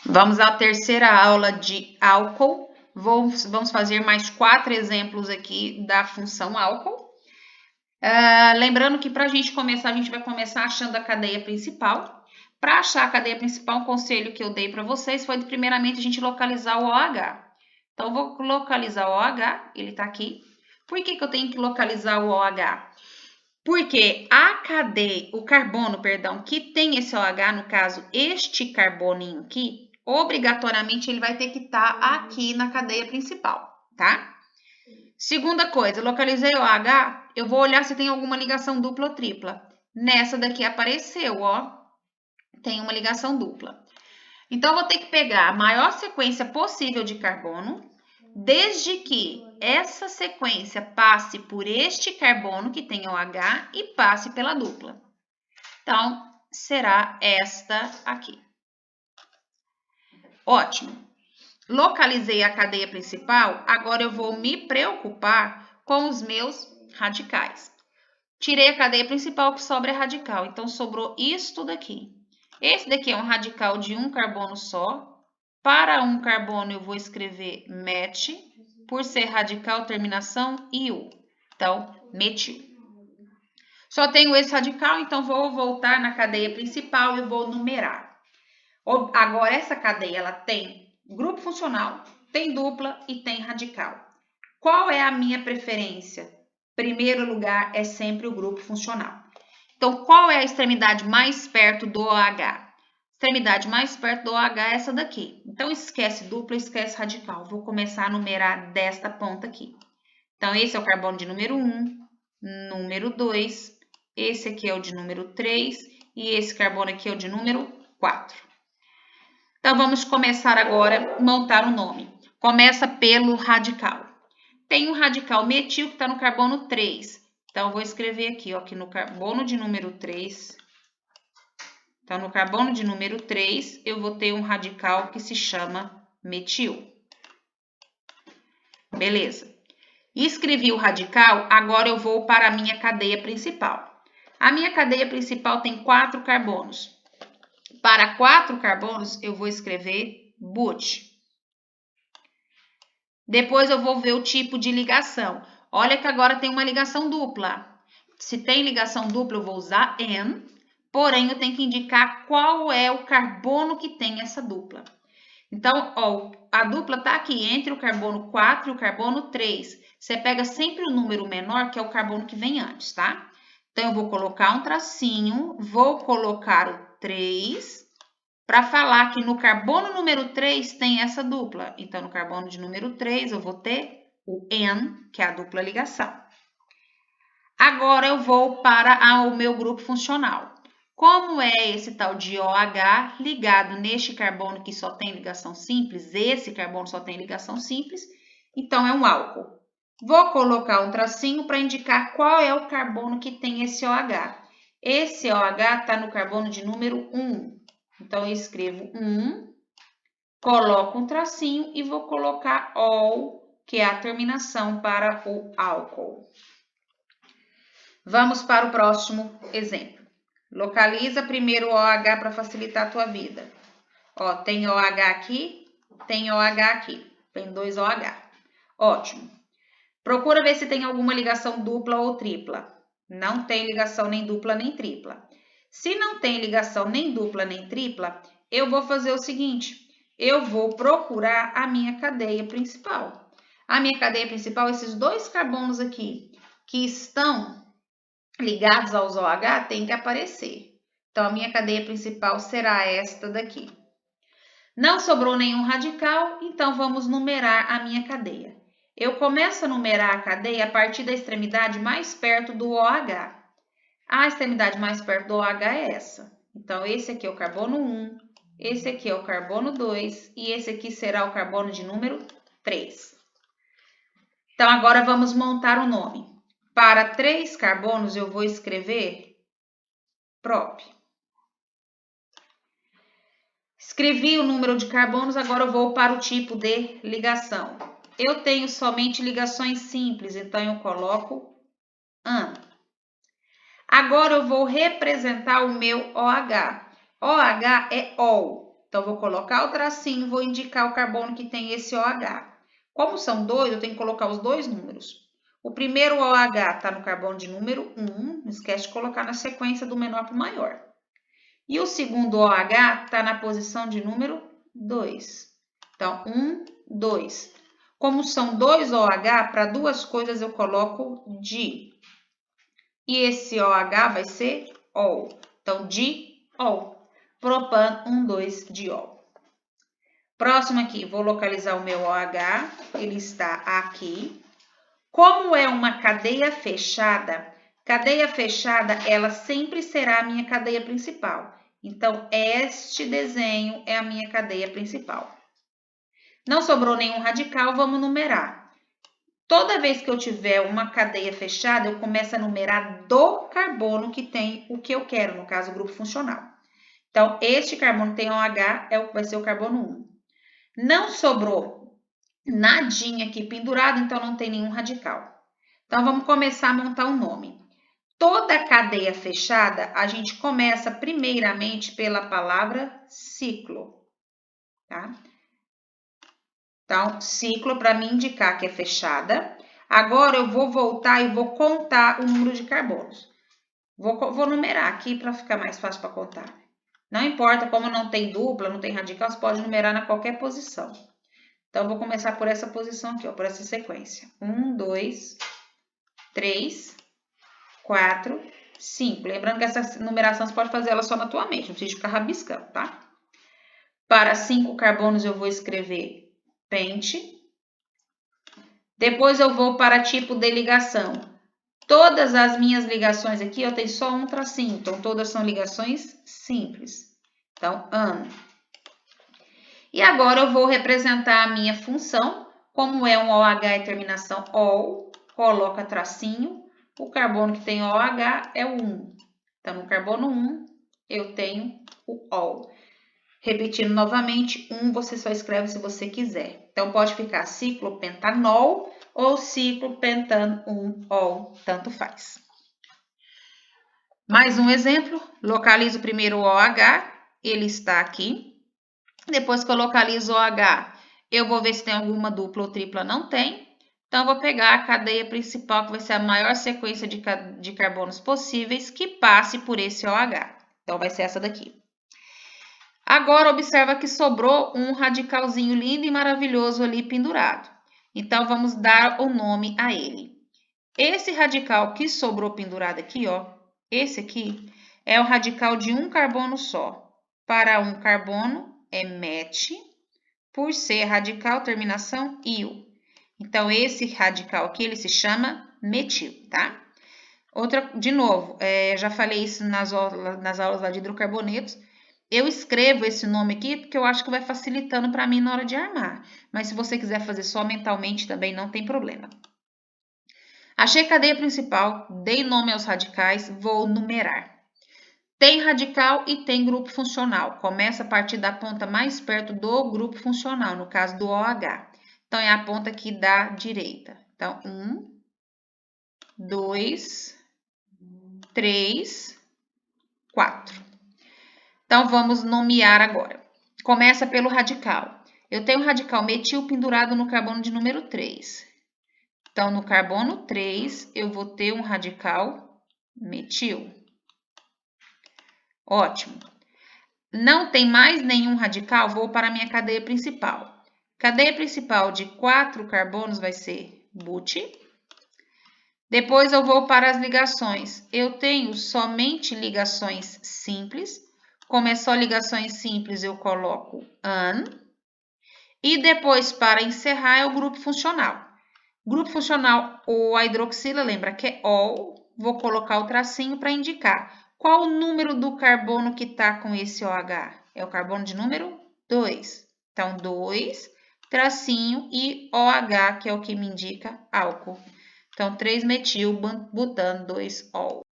Vamos à terceira aula de álcool. Vamos fazer mais 4 exemplos aqui da função álcool. Lembrando que para a gente começar, a gente vai começar achando a cadeia principal. Para achar a cadeia principal, um conselho que eu dei para vocês foi, primeiramente, a gente localizar o OH. Então, eu vou localizar o OH, ele está aqui. Por que eu tenho que localizar o OH? Porque a cadeia, o carbono, perdão, que tem esse OH, no caso, este carboninho aqui, obrigatoriamente ele vai ter que estar aqui na cadeia principal, tá? Segunda coisa, localizei o OH, eu vou olhar se tem alguma ligação dupla ou tripla. Nessa daqui apareceu, ó, tem uma ligação dupla. Então, eu vou ter que pegar a maior sequência possível de carbono, desde que essa sequência passe por este carbono que tem OH e passe pela dupla. Então, será esta aqui. Ótimo. Localizei a cadeia principal, agora eu vou me preocupar com os meus radicais. Tirei a cadeia principal, que sobra é radical, então sobrou isto daqui. Esse daqui é um radical de um carbono só. Para um carbono eu vou escrever met, por ser radical, terminação IU. Então, metil. Só tenho esse radical, então vou voltar na cadeia principal e vou numerar. Agora, essa cadeia ela tem grupo funcional, tem dupla e tem radical. Qual é a minha preferência? Primeiro lugar é sempre o grupo funcional. Então, qual é a extremidade mais perto do OH? Extremidade mais perto do OH é essa daqui. Então, esquece dupla, esquece radical. Vou começar a numerar desta ponta aqui. Então, esse é o carbono de número 1, número 2, esse aqui é o de número 3 e esse carbono aqui é o de número 4. Então, vamos começar agora a montar o nome. Começa pelo radical. Tem um radical metil que está no carbono 3. Então, eu vou escrever aqui, ó, que no carbono de número 3... Então, no carbono de número 3, eu vou ter um radical que se chama metil. Beleza. Escrevi o radical, agora eu vou para a minha cadeia principal. A minha cadeia principal tem 4 carbonos. Para 4 carbonos, eu vou escrever but. Depois eu vou ver o tipo de ligação. Olha que agora tem uma ligação dupla. Se tem ligação dupla, eu vou usar N. Porém, eu tenho que indicar qual é o carbono que tem essa dupla. Então, ó, a dupla está aqui entre o carbono 4 e o carbono 3. Você pega sempre o número menor, que é o carbono que vem antes, tá? Então, eu vou colocar um tracinho, vou colocar o 3, para falar que no carbono número 3 tem essa dupla. Então, no carbono de número 3, eu vou ter o N, que é a dupla ligação. Agora, eu vou para o meu grupo funcional. Como é esse tal de OH ligado neste carbono que só tem ligação simples, esse carbono só tem ligação simples, então é um álcool. Vou colocar um tracinho para indicar qual é o carbono que tem esse OH. Esse OH está no carbono de número 1. Então, eu escrevo 1, coloco um tracinho e vou colocar OL, que é a terminação para o álcool. Vamos para o próximo exemplo. Localiza primeiro o OH para facilitar a tua vida. Ó, tem OH aqui, tem OH aqui. Tem 2 OH. Ótimo. Procura ver se tem alguma ligação dupla ou tripla. Não tem ligação nem dupla nem tripla. Se não tem ligação nem dupla nem tripla, eu vou fazer o seguinte. Eu vou procurar a minha cadeia principal. A minha cadeia principal, esses 2 carbonos aqui, que estão ligados aos OH, tem que aparecer. Então, a minha cadeia principal será esta daqui. Não sobrou nenhum radical, então vamos numerar a minha cadeia. Eu começo a numerar a cadeia a partir da extremidade mais perto do OH. A extremidade mais perto do OH é essa. Então, esse aqui é o carbono 1, esse aqui é o carbono 2 e esse aqui será o carbono de número 3. Então, agora vamos montar o nome. Para 3 carbonos, eu vou escrever prop. Escrevi o número de carbonos, agora eu vou para o tipo de ligação. Eu tenho somente ligações simples, então eu coloco AN. Agora eu vou representar o meu OH. OH é OL. Então, vou colocar o tracinho, vou indicar o carbono que tem esse OH. Como são dois, eu tenho que colocar os dois números. O primeiro OH está no carbono de número 1, não esquece de colocar na sequência do menor para o maior. E o segundo OH está na posição de número 2. Então, 1, 2. Como são dois OH, para duas coisas eu coloco di. E esse OH vai ser ol. Então, diol. Propano 1,2-diol. Próximo aqui, vou localizar o meu OH. Ele está aqui. Como é uma cadeia fechada, ela sempre será a minha cadeia principal. Então, este desenho é a minha cadeia principal. Não sobrou nenhum radical, vamos numerar. Toda vez que eu tiver uma cadeia fechada, eu começo a numerar do carbono que tem o que eu quero, no caso, o grupo funcional. Então, este carbono tem OH, vai ser o carbono 1. Não sobrou nadinha aqui pendurado, então não tem nenhum radical. Então, vamos começar a montar um nome. Toda cadeia fechada, a gente começa primeiramente pela palavra ciclo, tá? Então, ciclo para me indicar que é fechada. Agora, eu vou voltar e vou contar o número de carbonos. Vou numerar aqui para ficar mais fácil para contar. Não importa, como não tem dupla, não tem radical, você pode numerar na qualquer posição. Então, eu vou começar por essa posição aqui, ó, por essa sequência. 1, 2, 3, 4, 5. Lembrando que essa numeração você pode fazer ela só na tua mente, não precisa ficar rabiscando, tá? Para 5 carbonos, eu vou escrever pente. Depois, eu vou para tipo de ligação. Todas as minhas ligações aqui, eu tenho só um tracinho, então todas são ligações simples. Então, an. E agora eu vou representar a minha função, como é um OH e terminação ol, coloca tracinho, o carbono que tem OH é o 1. Então, no carbono 1, eu tenho o ol. Repetindo novamente, 1 você só escreve se você quiser. Então, pode ficar ciclopentanol ou ciclopentan-1-ol, tanto faz. Mais um exemplo, localizo primeiro o OH, ele está aqui. Depois que eu localizo o OH, eu vou ver se tem alguma dupla ou tripla, não tem. Então, eu vou pegar a cadeia principal, que vai ser a maior sequência de carbonos possíveis, que passe por esse OH. Então, vai ser essa daqui. Agora, observa que sobrou um radicalzinho lindo e maravilhoso ali pendurado. Então, vamos dar o nome a ele. Esse radical que sobrou pendurado aqui, ó, esse aqui, é o radical de um carbono só. Para um carbono, é met, por ser radical terminação il. Então, esse radical aqui, ele se chama metil, tá? De novo, já falei isso nas aulas lá de hidrocarbonetos. Eu escrevo esse nome aqui porque eu acho que vai facilitando para mim na hora de armar. Mas se você quiser fazer só mentalmente também, não tem problema. Achei a cadeia principal, dei nome aos radicais, vou numerar. Tem radical e tem grupo funcional. Começa a partir da ponta mais perto do grupo funcional, no caso do OH. Então, é a ponta aqui da direita. Então, 1, 2, 3, 4. Então, vamos nomear agora. Começa pelo radical. Eu tenho o radical metil pendurado no carbono de número 3. Então, no carbono 3, eu vou ter um radical metil. Ótimo. Não tem mais nenhum radical, vou para a minha cadeia principal. Cadeia principal de 4 carbonos vai ser but. Depois eu vou para as ligações. Eu tenho somente ligações simples. Como é só ligações simples, eu coloco an. E depois, para encerrar, é o grupo funcional. Grupo funcional, a hidroxila, lembra que é ol. Vou colocar o tracinho para indicar. Qual o número do carbono que está com esse OH? É o carbono de número 2. Então, 2, tracinho e OH, que é o que me indica álcool. Então, 3-metil-butano 2-ol.